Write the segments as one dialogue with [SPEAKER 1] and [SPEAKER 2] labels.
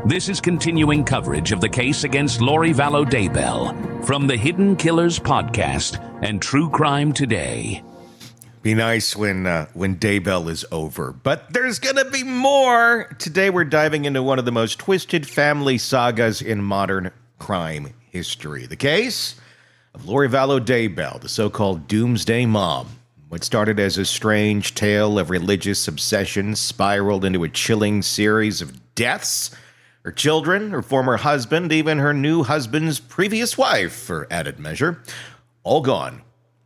[SPEAKER 1] This is continuing coverage of the case against Lori Vallow Daybell from the Hidden Killers podcast and True Crime Today.
[SPEAKER 2] Be nice when Daybell is over, but there's gonna be more. Today we're diving into one of the most twisted family sagas in modern crime history. The case of Lori Vallow Daybell, the so-called Doomsday Mom. What started as a strange tale of religious obsession spiraled into a chilling series of deaths. Her children, her former husband, even her new husband's previous wife, for added measure, all gone.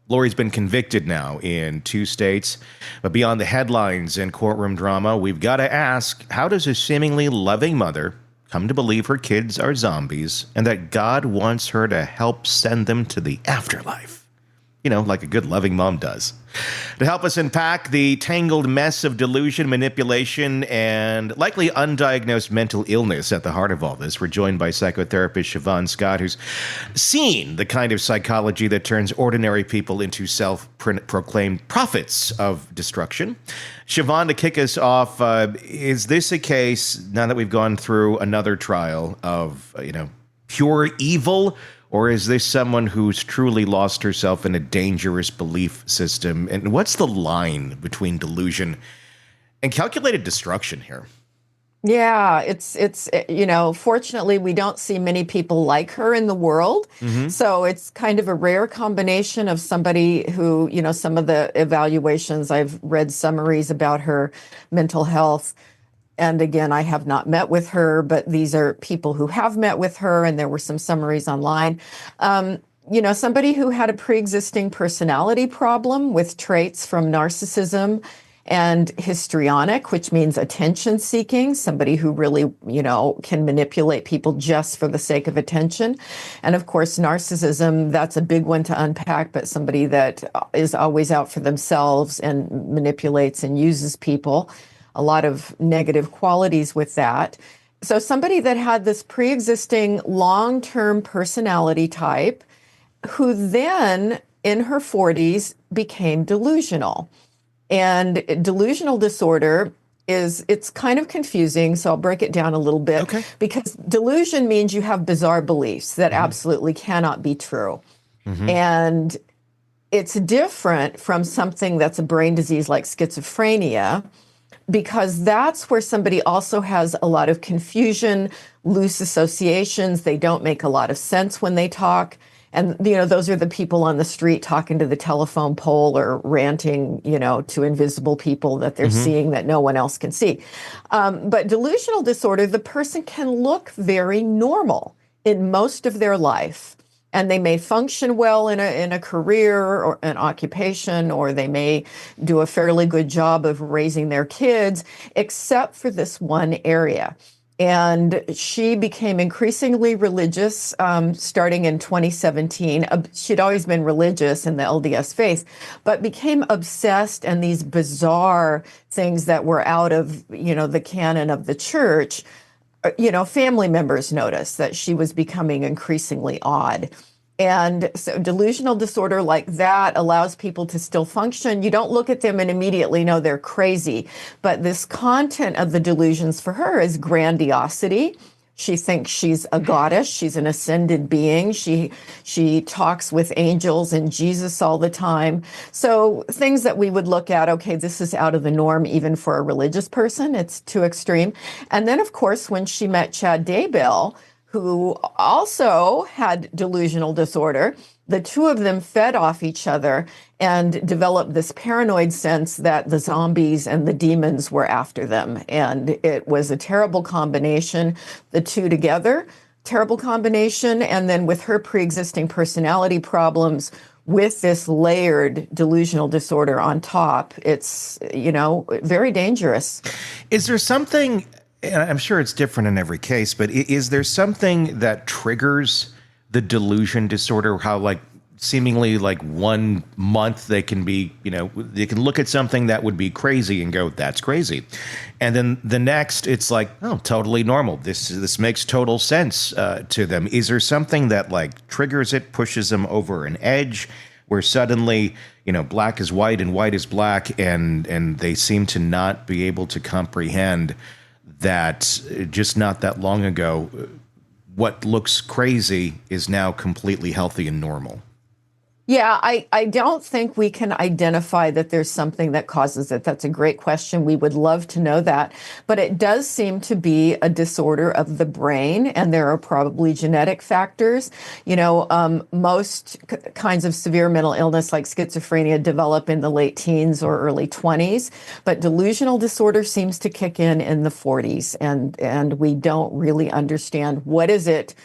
[SPEAKER 2] Lori's been convicted now in 2 states. But beyond the headlines and courtroom drama, we've got to ask, how does a seemingly loving mother come to believe her kids are zombies and that God wants her to help send them to the afterlife? You know, like a good loving mom does. To help us unpack the tangled mess of delusion, manipulation, and likely undiagnosed mental illness at the heart of all this, we're joined by psychotherapist Shavaun Scott, who's seen the kind of psychology that turns ordinary people into self-proclaimed prophets of destruction. Shavaun, to kick us off, is this a case, now that we've gone through another trial of, pure evil? Or is this someone who's truly lost herself in a dangerous belief system? And what's the line between delusion and calculated destruction here?
[SPEAKER 3] Yeah, it's fortunately, we don't see many people like her in the world. Mm-hmm. So it's kind of a rare combination of somebody who, some of the evaluations, I've read summaries about her mental health. And again, I have not met with her, but these are people who have met with her, and there were some summaries online. Somebody who had a pre-existing personality problem with traits from narcissism and histrionic, which means attention seeking, somebody who really, can manipulate people just for the sake of attention. And of course, narcissism, that's a big one to unpack, but somebody that is always out for themselves and manipulates and uses people. A lot of negative qualities with that. So somebody that had this pre-existing long-term personality type who then in her 40s became delusional. And delusional disorder it's kind of confusing, so I'll break it down a little bit. Okay. Because delusion means you have bizarre beliefs that absolutely cannot be true. Mm-hmm. And it's different from something that's a brain disease like schizophrenia, because that's where somebody also has a lot of confusion, loose associations. They don't make a lot of sense when they talk. And, those are the people on the street talking to the telephone pole or ranting, to invisible people that they're seeing that no one else can see. But delusional disorder, the person can look very normal in most of their life. And they may function well in a career or an occupation, or they may do a fairly good job of raising their kids, except for this one area. And she became increasingly religious starting in 2017. She'd always been religious in the LDS faith, but became obsessed in these bizarre things that were out of, the canon of the church. Family members noticed that she was becoming increasingly odd. And so delusional disorder like that allows people to still function. You don't look at them and immediately know they're crazy. But this content of the delusions for her is grandiosity. She thinks she's a goddess. She's an ascended being. She talks with angels and Jesus all the time. So things that we would look at, okay, this is out of the norm even for a religious person. It's too extreme. And then, of course, when she met Chad Daybell, who also had delusional disorder, the two of them fed off each other and developed this paranoid sense that the zombies and the demons were after them. And it was a terrible combination, the two together, terrible combination. And then with her pre-existing personality problems, with this layered delusional disorder on top, it's, very dangerous.
[SPEAKER 2] Is there something, and I'm sure it's different in every case, but is there something that triggers the delusion disorder? How seemingly 1 month they can be, they can look at something that would be crazy and go, that's crazy. And then the next it's like, oh, totally normal. This makes total sense to them. Is there something that triggers it, pushes them over an edge where suddenly, black is white and white is black, and they seem to not be able to comprehend that just not that long ago, what looks crazy is now completely healthy and normal.
[SPEAKER 3] Yeah, I don't think we can identify that there's something that causes it. That's a great question. We would love to know that. But it does seem to be a disorder of the brain, and there are probably genetic factors. Most kinds of severe mental illness like schizophrenia develop in the late teens or early 20s, but delusional disorder seems to kick in the 40s, and we don't really understand what is it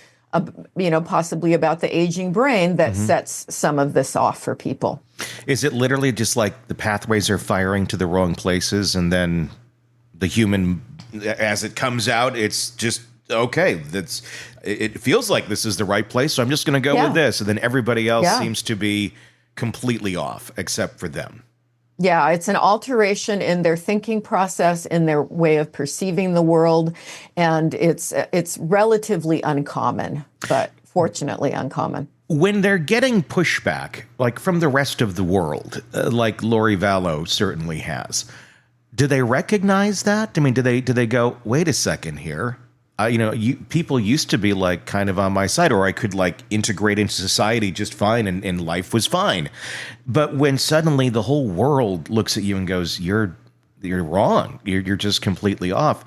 [SPEAKER 3] possibly about the aging brain that sets some of this off for people.
[SPEAKER 2] Is it literally just like the pathways are firing to the wrong places, and then the human, as it comes out, it's just, okay, it feels like this is the right place, so I'm just going to go with this. And then everybody else seems to be completely off except for them.
[SPEAKER 3] Yeah, it's an alteration in their thinking process, in their way of perceiving the world, and it's relatively uncommon, but fortunately uncommon.
[SPEAKER 2] When they're getting pushback, like from the rest of the world, like Lori Vallow certainly has, do they recognize that? I mean, do they go, wait a second here? People used to be like kind of on my side, or I could like integrate into society just fine, and life was fine. But when suddenly the whole world looks at you and goes, you're wrong, you're just completely off.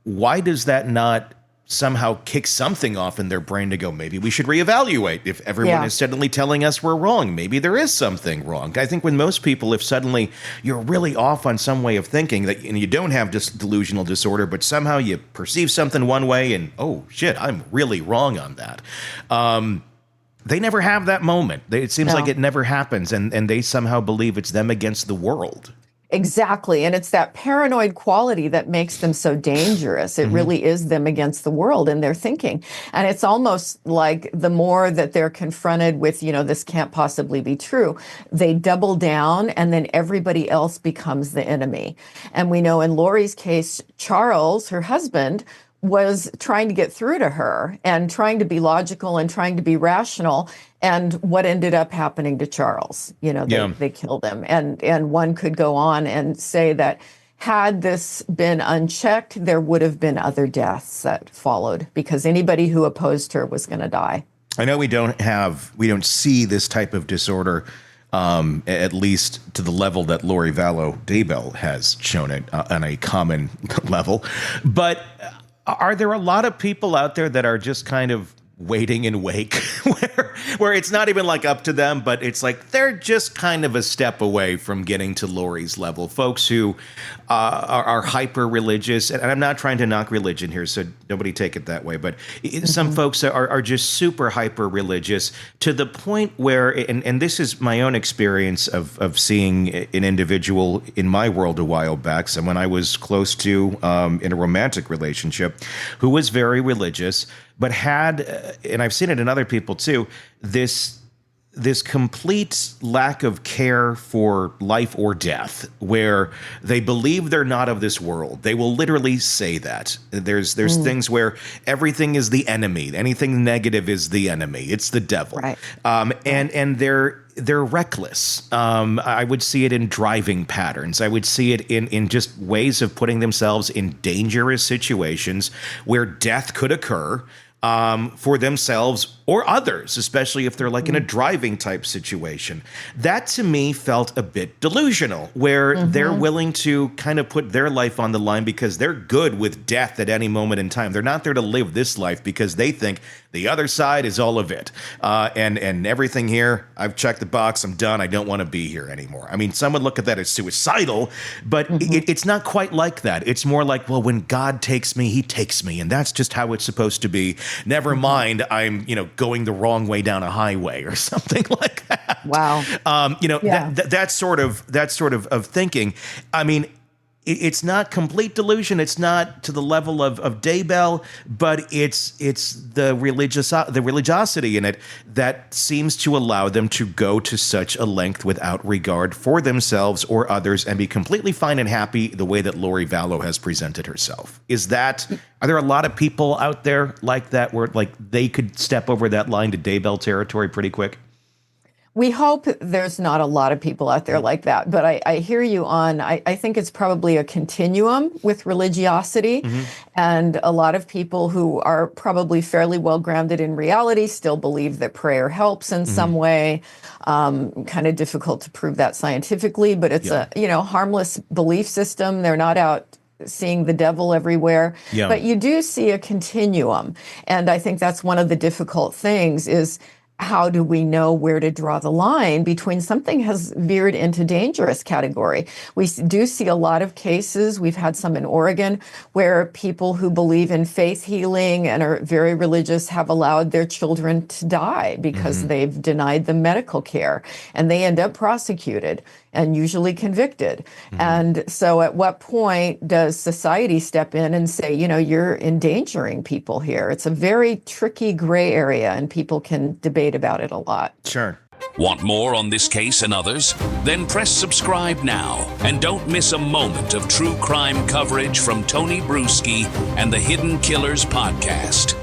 [SPEAKER 2] Why does that not somehow kick something off in their brain to go, maybe we should reevaluate? If everyone is suddenly telling us we're wrong, maybe there is something wrong. I think when most people, if suddenly you're really off on some way of thinking, that and you don't have just delusional disorder, but somehow you perceive something one way and, oh shit, I'm really wrong on that. They never have that moment. It seems like it never happens, and they somehow believe it's them against the world.
[SPEAKER 3] Exactly. And it's that paranoid quality that makes them so dangerous. It really is them against the world in their thinking. And it's almost like the more that they're confronted with, this can't possibly be true, they double down, and then everybody else becomes the enemy. And we know in Lori's case, Charles, her husband, was trying to get through to her and trying to be logical and trying to be rational. And what ended up happening to Charles, they killed him. And one could go on and say that had this been unchecked, there would have been other deaths that followed, because anybody who opposed her was going to die.
[SPEAKER 2] I know we don't see this type of disorder, at least to the level that Lori Vallow Daybell has shown it on a common level. But are there a lot of people out there that are just kind of waiting in wake, where it's not even like up to them, but it's like they're just kind of a step away from getting to Lori's level? Folks who are hyper religious, and I'm not trying to knock religion here, so nobody take it that way, but some folks are just super hyper religious to the point where, and this is my own experience of seeing an individual in my world a while back, someone I was close to in a romantic relationship, who was very religious, but had, and I've seen it in other people too, this complete lack of care for life or death, where they believe they're not of this world. They will literally say that. There's things where everything is the enemy. Anything negative is the enemy. It's the devil. Right. And they're reckless. I would see it in driving patterns. I would see it in just ways of putting themselves in dangerous situations where death could occur for themselves or others, especially if they're like in a driving type situation. That to me felt a bit delusional, where they're willing to kind of put their life on the line because they're good with death at any moment in time. They're not there to live this life because they think the other side is all of it. And everything here, I've checked the box, I'm done, I don't want to be here anymore. I mean, some would look at that as suicidal, but it's not quite like that. It's more like, well, when God takes me, he takes me, and that's just how it's supposed to be. Never mind, I'm, going the wrong way down a highway or something like that.
[SPEAKER 3] Wow.
[SPEAKER 2] That sort of thinking. I mean, it's not complete delusion. It's not to the level of Daybell, but it's the religiosity in it that seems to allow them to go to such a length without regard for themselves or others and be completely fine and happy the way that Lori Vallow has presented herself. Are there a lot of people out there like that where like they could step over that line to Daybell territory pretty quick?
[SPEAKER 3] We hope there's not a lot of people out there like that, but I hear you on, I think it's probably a continuum with religiosity, and a lot of people who are probably fairly well grounded in reality still believe that prayer helps in some way. Kind of difficult to prove that scientifically, but it's a, harmless belief system. They're not out seeing the devil everywhere, but you do see a continuum. And I think that's one of the difficult things is, how do we know where to draw the line between something has veered into dangerous category? We do see a lot of cases, we've had some in Oregon, where people who believe in faith healing and are very religious have allowed their children to die because they've denied them medical care, and they end up prosecuted and usually convicted. And so at what point does society step in and say, you're endangering people here? It's a very tricky gray area, and people can debate about it a lot.
[SPEAKER 2] Sure.
[SPEAKER 1] Want more on this case and others? Then press subscribe now and don't miss a moment of true crime coverage from Tony Bruschi and the Hidden Killers podcast.